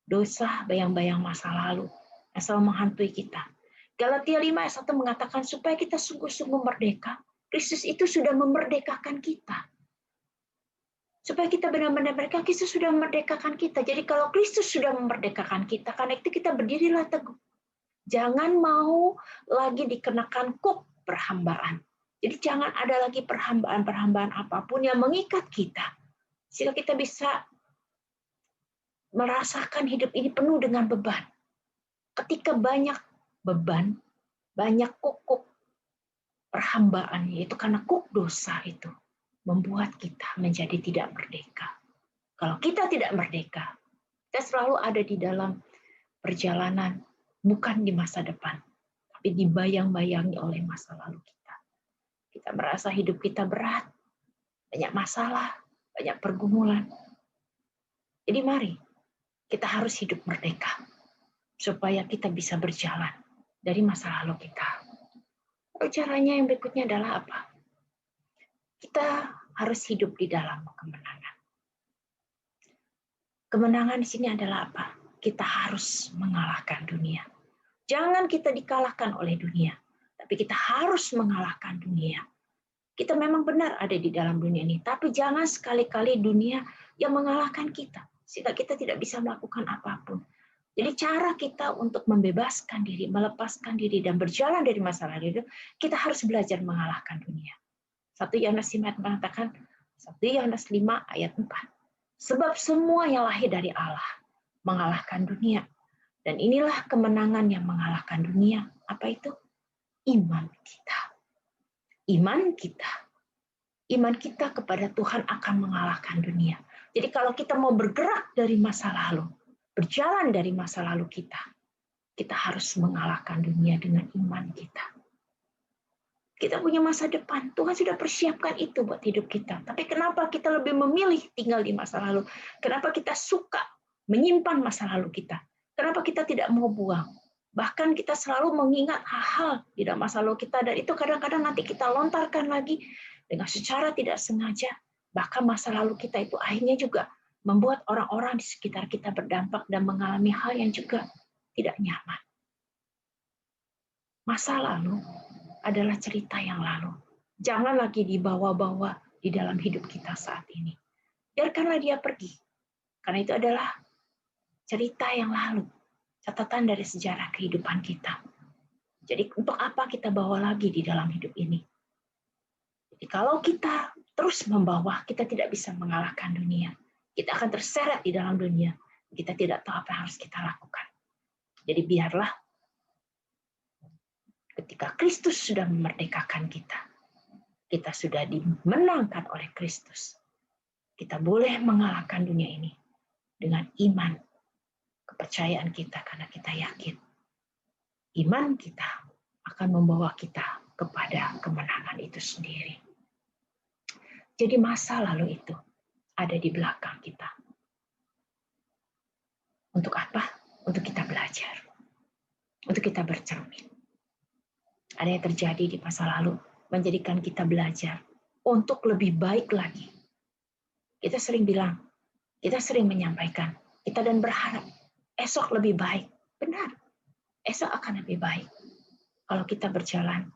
S3: Dosa, bayang-bayang masa lalu yang selalu menghantui kita. Galatia 5 ayat 1 mengatakan supaya kita sungguh-sungguh merdeka, Kristus itu sudah memerdekakan kita. Supaya kita benar-benar merdeka, Kristus sudah memerdekakan kita. Jadi kalau Kristus sudah memerdekakan kita, karena itu kita berdirilah teguh. Jangan mau lagi dikenakan kuk perhambaan. Jadi jangan ada lagi perhambaan-perhambaan apapun yang mengikat kita. Sehingga kita bisa merasakan hidup ini penuh dengan beban. Ketika banyak beban, banyak kuk perhambaan, yaitu karena kuk dosa itu membuat kita menjadi tidak merdeka. Kalau kita tidak merdeka, kita selalu ada di dalam perjalanan, bukan di masa depan, tapi dibayang-bayangi oleh masa lalu kita. Kita merasa hidup kita berat, banyak masalah, banyak pergumulan. Jadi mari, kita harus hidup merdeka, supaya kita bisa berjalan dari masa lalu kita. Caranya yang berikutnya adalah apa? Kita harus hidup di dalam kemenangan. Kemenangan di sini adalah apa? Kita harus mengalahkan dunia. Jangan kita dikalahkan oleh dunia, tapi kita harus mengalahkan dunia. Kita memang benar ada di dalam dunia ini, tapi jangan sekali-kali dunia yang mengalahkan kita, sehingga kita tidak bisa melakukan apapun. Jadi cara kita untuk membebaskan diri, melepaskan diri, dan berjalan dari masa lalu itu, kita harus belajar mengalahkan dunia. 1 Yohanes 5 mengatakan, 1 Yohanes 5 ayat 4. Sebab semua yang lahir dari Allah mengalahkan dunia. Dan inilah kemenangan yang mengalahkan dunia. Apa itu? Iman kita. Iman kita. Iman kita kepada Tuhan akan mengalahkan dunia. Jadi kalau kita mau bergerak dari masa lalu, berjalan dari masa lalu kita harus mengalahkan dunia dengan iman kita. Kita punya masa depan. Tuhan sudah persiapkan itu buat hidup kita. Tapi kenapa kita lebih memilih tinggal di masa lalu? Kenapa kita suka menyimpan masa lalu kita? Kenapa kita tidak mau buang? Bahkan kita selalu mengingat hal-hal di dalam masa lalu kita, dan itu kadang-kadang nanti kita lontarkan lagi dengan secara tidak sengaja. Bahkan masa lalu kita itu akhirnya juga membuat orang-orang di sekitar kita berdampak dan mengalami hal yang juga tidak nyaman. Masa lalu adalah cerita yang lalu. Jangan lagi dibawa-bawa di dalam hidup kita saat ini. Biarkanlah dia pergi. Karena itu adalah cerita yang lalu. Catatan dari sejarah kehidupan kita. Jadi untuk apa kita bawa lagi di dalam hidup ini? Jadi kalau kita terus membawa, kita tidak bisa mengalahkan dunia. Kita akan terseret di dalam dunia. Kita tidak tahu apa yang harus kita lakukan. Jadi biarlah ketika Kristus sudah memerdekakan kita, kita sudah dimenangkan oleh Kristus. Kita boleh mengalahkan dunia ini dengan iman, kepercayaan kita, karena kita yakin iman kita akan membawa kita kepada kemenangan itu sendiri. Jadi masa lalu itu ada di belakang kita. Untuk apa? Untuk kita belajar. Untuk kita bercermin. Ada yang terjadi di masa lalu menjadikan kita belajar untuk lebih baik lagi. Kita sering bilang, kita sering menyampaikan, kita dan berharap esok lebih baik. Benar, esok akan lebih baik kalau kita berjalan,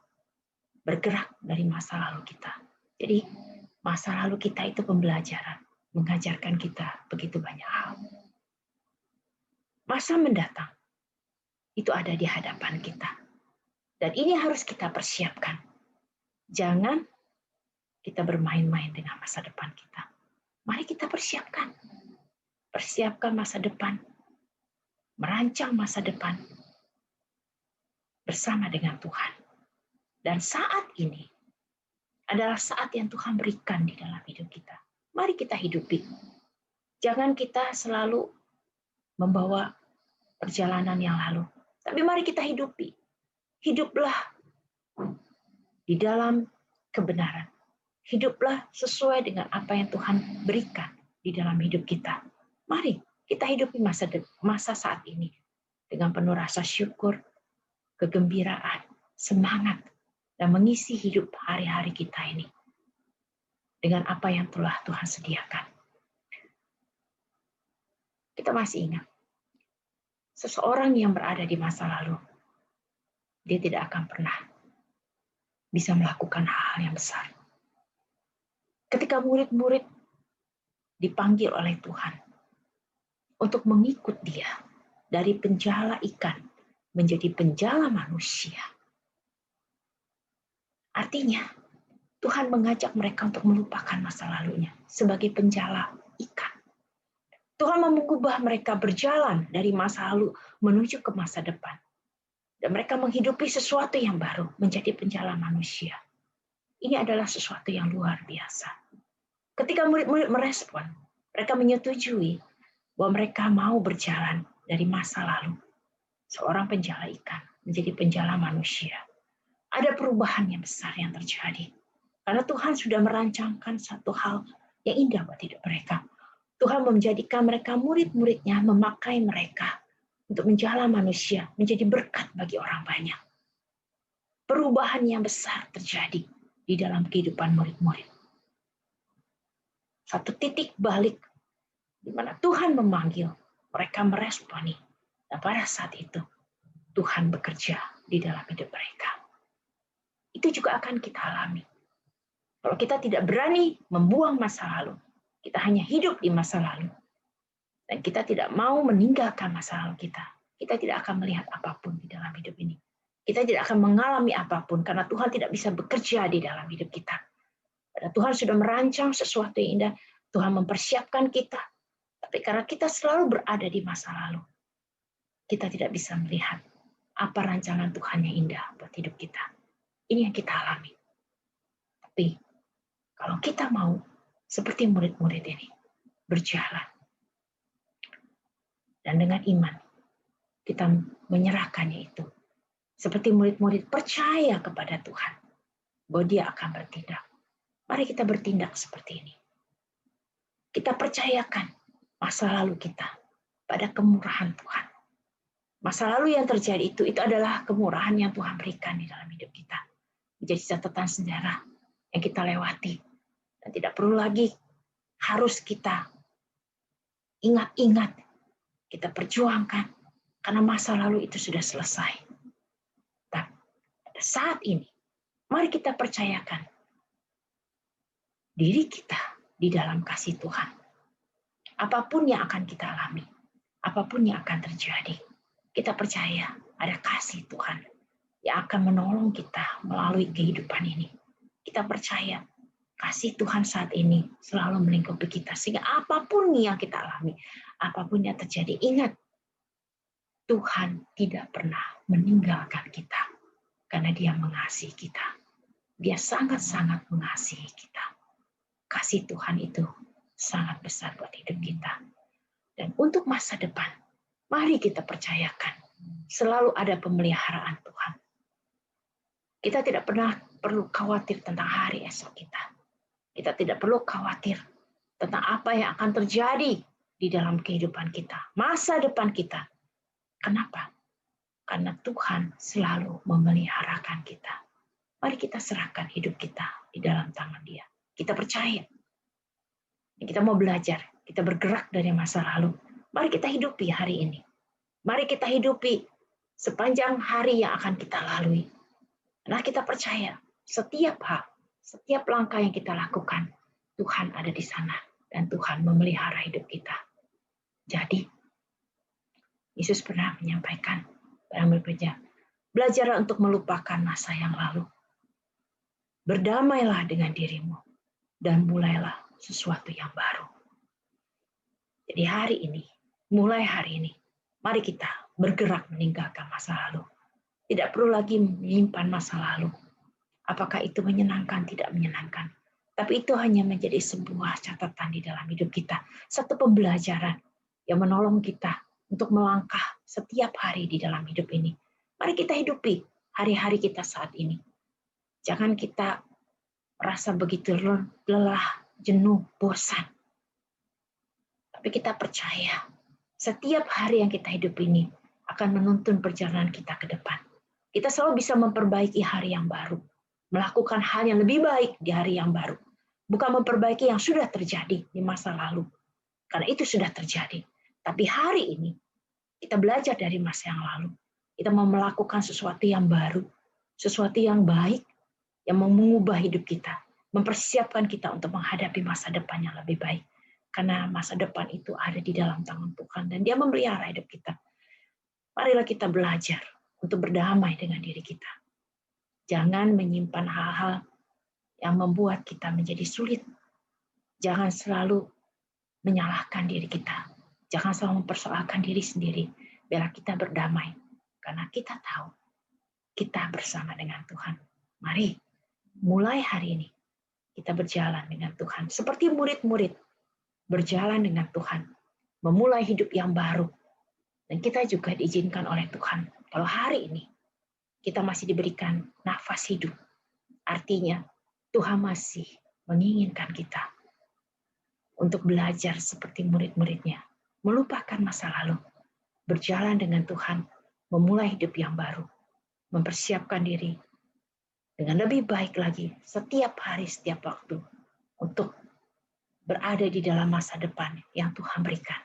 S3: bergerak dari masa lalu kita. Jadi masa lalu kita itu pembelajaran, mengajarkan kita begitu banyak hal. Masa mendatang itu ada di hadapan kita. Dan ini harus kita persiapkan. Jangan kita bermain-main dengan masa depan kita. Mari kita persiapkan. Persiapkan masa depan. Merancang masa depan. Bersama dengan Tuhan. Dan saat ini adalah saat yang Tuhan berikan di dalam hidup kita. Mari kita hidupi. Jangan kita selalu membawa perjalanan yang lalu. Tapi mari kita hidupi. Hiduplah di dalam kebenaran. Hiduplah sesuai dengan apa yang Tuhan berikan di dalam hidup kita. Mari kita hidupi masa saat ini dengan penuh rasa syukur, kegembiraan, semangat, dan mengisi hidup hari-hari kita ini dengan apa yang telah Tuhan sediakan. Kita masih ingat, seseorang yang berada di masa lalu, dia tidak akan pernah bisa melakukan hal yang besar. Ketika murid-murid dipanggil oleh Tuhan untuk mengikut dia dari penjala ikan menjadi penjala manusia. Artinya, Tuhan mengajak mereka untuk melupakan masa lalunya sebagai penjala ikan. Tuhan mengubah mereka berjalan dari masa lalu menuju ke masa depan. Dan mereka menghidupi sesuatu yang baru, menjadi penjala manusia. Ini adalah sesuatu yang luar biasa. Ketika murid-murid merespon, mereka menyetujui bahwa mereka mau berjalan dari masa lalu. Seorang penjala ikan menjadi penjala manusia. Ada perubahan yang besar yang terjadi. Karena Tuhan sudah merancangkan satu hal yang indah buat hidup mereka. Tuhan menjadikan mereka murid-muridnya, memakai mereka untuk menjala manusia, menjadi berkat bagi orang banyak. perubahan yang besar terjadi di dalam kehidupan murid-murid. Satu titik balik di mana Tuhan memanggil, mereka meresponi. Dan pada saat itu, Tuhan bekerja di dalam hidup mereka. Itu juga akan kita alami. Kalau kita tidak berani membuang masa lalu, kita hanya hidup di masa lalu, dan kita tidak mau meninggalkan masa lalu kita tidak akan melihat apapun di dalam hidup ini. Kita tidak akan mengalami apapun, karena Tuhan tidak bisa bekerja di dalam hidup kita. Karena Tuhan sudah merancang sesuatu yang indah, Tuhan mempersiapkan kita, tapi karena kita selalu berada di masa lalu, kita tidak bisa melihat apa rancangan Tuhan yang indah buat hidup kita. Ini yang kita alami. Tapi kalau kita mau seperti murid-murid ini, berjalan, dan dengan iman kita menyerahkannya itu, seperti murid-murid percaya kepada Tuhan bahwa Dia akan bertindak. Mari kita bertindak seperti ini. Kita percayakan masa lalu kita pada kemurahan Tuhan. Masa lalu yang terjadi itu adalah kemurahan yang Tuhan berikan di dalam hidup kita. Menjadi catatan sejarah yang kita lewati. Dan tidak perlu lagi harus kita ingat-ingat, kita perjuangkan, karena masa lalu itu sudah selesai. Dan pada saat ini, mari kita percayakan diri kita di dalam kasih Tuhan. Apapun yang akan kita alami, apapun yang akan terjadi, kita percaya ada kasih Tuhan yang akan menolong kita melalui kehidupan ini. Kita percaya kasih Tuhan saat ini selalu melingkupi kita, sehingga apapun yang kita alami, apapun yang terjadi, ingat, Tuhan tidak pernah meninggalkan kita, karena Dia mengasihi kita. Dia sangat-sangat mengasihi kita. Kasih Tuhan itu sangat besar buat hidup kita. Dan untuk masa depan, mari kita percayakan selalu ada pemeliharaan Tuhan. Kita tidak pernah perlu khawatir tentang hari esok kita. Kita tidak perlu khawatir tentang apa yang akan terjadi di dalam kehidupan kita, masa depan kita. Kenapa? Karena Tuhan selalu memeliharakan kita. Mari kita serahkan hidup kita di dalam tangan Dia. Kita percaya. Kita mau belajar, kita bergerak dari masa lalu. Mari kita hidupi hari ini. Mari kita hidupi sepanjang hari yang akan kita lalui. Karena kita percaya setiap hal, setiap langkah yang kita lakukan, Tuhan ada di sana dan Tuhan memelihara hidup kita. Jadi, Yesus pernah menyampaikan dalam berbeda, belajarlah untuk melupakan masa yang lalu. Berdamailah dengan dirimu dan mulailah sesuatu yang baru. Jadi hari ini, mulai hari ini, mari kita bergerak meninggalkan masa lalu. Tidak perlu lagi menyimpan masa lalu. Apakah itu menyenangkan, tidak menyenangkan. Tapi itu hanya menjadi sebuah catatan di dalam hidup kita. Satu pembelajaran yang menolong kita untuk melangkah setiap hari di dalam hidup ini. Mari kita hidupi hari-hari kita saat ini. Jangan kita merasa begitu lelah, jenuh, bosan. Tapi kita percaya setiap hari yang kita hidup ini akan menuntun perjalanan kita ke depan. Kita selalu bisa memperbaiki hari yang baru. Melakukan hal yang lebih baik di hari yang baru. Bukan memperbaiki yang sudah terjadi di masa lalu. Karena itu sudah terjadi. Tapi hari ini, kita belajar dari masa yang lalu. Kita mau melakukan sesuatu yang baru. Sesuatu yang baik. Yang mau mengubah hidup kita. Mempersiapkan kita untuk menghadapi masa depan yang lebih baik. Karena masa depan itu ada di dalam tangan Tuhan. Dan Dia memelihara hidup kita. Marilah kita belajar untuk berdamai dengan diri kita. Jangan menyimpan hal-hal yang membuat kita menjadi sulit. Jangan selalu menyalahkan diri kita. Jangan selalu mempersoalkan diri sendiri. Biarlah kita berdamai. Karena kita tahu kita bersama dengan Tuhan. Mari, mulai hari ini kita berjalan dengan Tuhan. Seperti murid-murid berjalan dengan Tuhan. Memulai hidup yang baru. Dan kita juga diizinkan oleh Tuhan. Kalau hari ini kita masih diberikan nafas hidup. Artinya Tuhan masih menginginkan kita untuk belajar seperti murid-muridnya. Melupakan masa lalu. Berjalan dengan Tuhan. Memulai hidup yang baru. Mempersiapkan diri dengan lebih baik lagi setiap hari, setiap waktu untuk berada di dalam masa depan yang Tuhan berikan.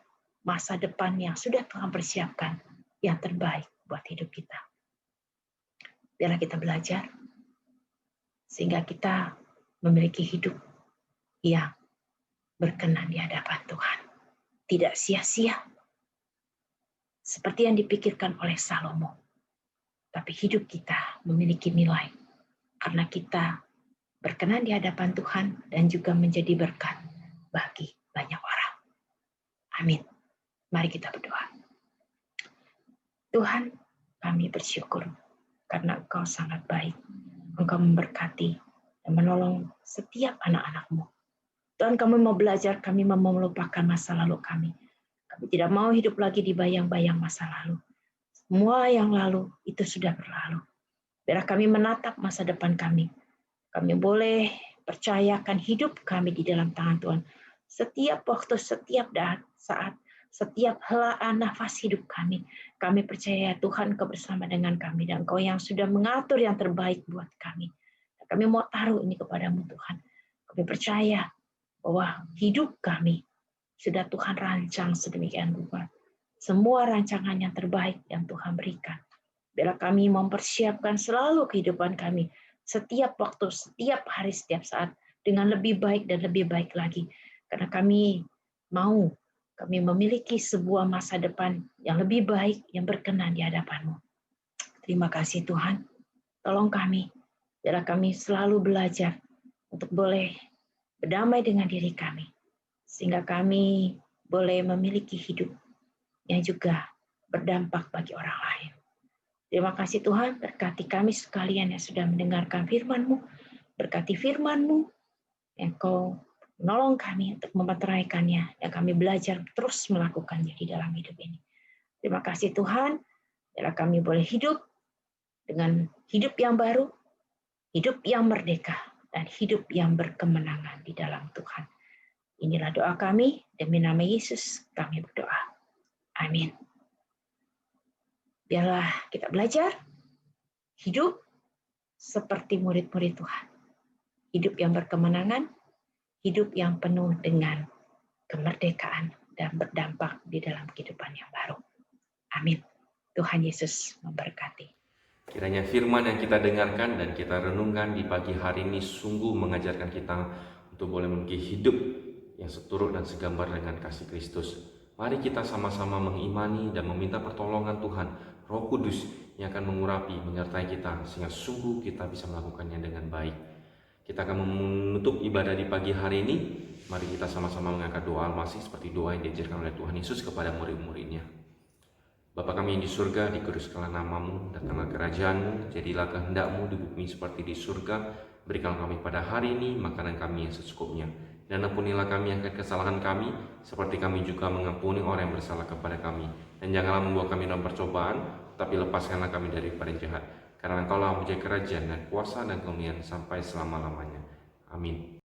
S3: Masa depan yang sudah Tuhan persiapkan yang terbaik buat hidup kita. Biarlah kita belajar sehingga kita memiliki hidup yang berkenan di hadapan Tuhan. Tidak sia-sia seperti yang dipikirkan oleh Salomo. Tapi hidup kita memiliki nilai karena kita berkenan di hadapan Tuhan dan juga menjadi berkat bagi banyak orang. Amin. Mari kita berdoa. Tuhan, kami bersyukur karena Engkau sangat baik. Engkau memberkati dan menolong setiap anak-anak-Mu. Tuhan, kami mau belajar, kami mau melupakan masa lalu kami. Kami tidak mau hidup lagi di bayang-bayang masa lalu. Semua yang lalu itu sudah berlalu. Biar kami menatap masa depan kami. Kami boleh percayakan hidup kami di dalam tangan Tuhan. Setiap waktu, setiap saat, setiap helaan nafas hidup kami percaya Tuhan Kau bersama dengan kami dan Kau yang sudah mengatur yang terbaik buat kami. Kami mau taruh ini kepadamu Tuhan. Kami percaya bahwa hidup kami sudah Tuhan rancang sedemikian rupa. Semua rancangan yang terbaik yang Tuhan berikan. Biarlah kami mempersiapkan selalu kehidupan kami. Setiap waktu, setiap hari, setiap saat. Dengan lebih baik dan lebih baik lagi. Karena kami memiliki sebuah masa depan yang lebih baik, yang berkenan di hadapan-Mu. Terima kasih Tuhan. Tolong kami. Biarlah kami selalu belajar untuk boleh berdamai dengan diri kami. Sehingga kami boleh memiliki hidup yang juga berdampak bagi orang lain. Terima kasih Tuhan, berkati kami sekalian yang sudah mendengarkan firman-Mu, berkati firman-Mu yang Kau menolong kami untuk memeteraikannya, dan kami belajar terus melakukannya di dalam hidup ini. Terima kasih Tuhan, biarlah kami boleh hidup dengan hidup yang baru, hidup yang merdeka, dan hidup yang berkemenangan di dalam Tuhan. Inilah doa kami, demi nama Yesus kami berdoa. Amin. Biarlah kita belajar hidup seperti murid-murid Tuhan. Hidup yang berkemenangan, hidup yang penuh dengan kemerdekaan dan berdampak di dalam kehidupan yang baru. Amin. Tuhan Yesus memberkati.
S1: Kiranya firman yang kita dengarkan dan kita renungkan di pagi hari ini sungguh mengajarkan kita untuk boleh memiliki hidup yang seturut dan segambar dengan kasih Kristus. Mari kita sama-sama mengimani dan meminta pertolongan Tuhan, Roh Kudus yang akan mengurapi, menyertai kita, sehingga sungguh kita bisa melakukannya dengan baik. Kita akan menutup ibadah di pagi hari ini. Mari kita sama-sama mengangkat doa Al-Masih seperti doa yang diajarkan oleh Tuhan Yesus kepada murid-muridnya. Bapa kami yang di surga, dikuduskanlah nama-Mu, datanglah kerajaan-Mu, jadilah kehendak-Mu di bumi seperti di surga. Berikanlah kami pada hari ini makanan kami yang secukupnya. Dan ampunilah kami akan kesalahan kami, seperti kami juga mengampuni orang yang bersalah kepada kami. Dan janganlah membawa kami dalam percobaan, tapi lepaskanlah kami daripada jahat. Karena Engkau lah mempunyai kerajaan dan kuasa dan kemuliaan sampai selama-lamanya. Amin.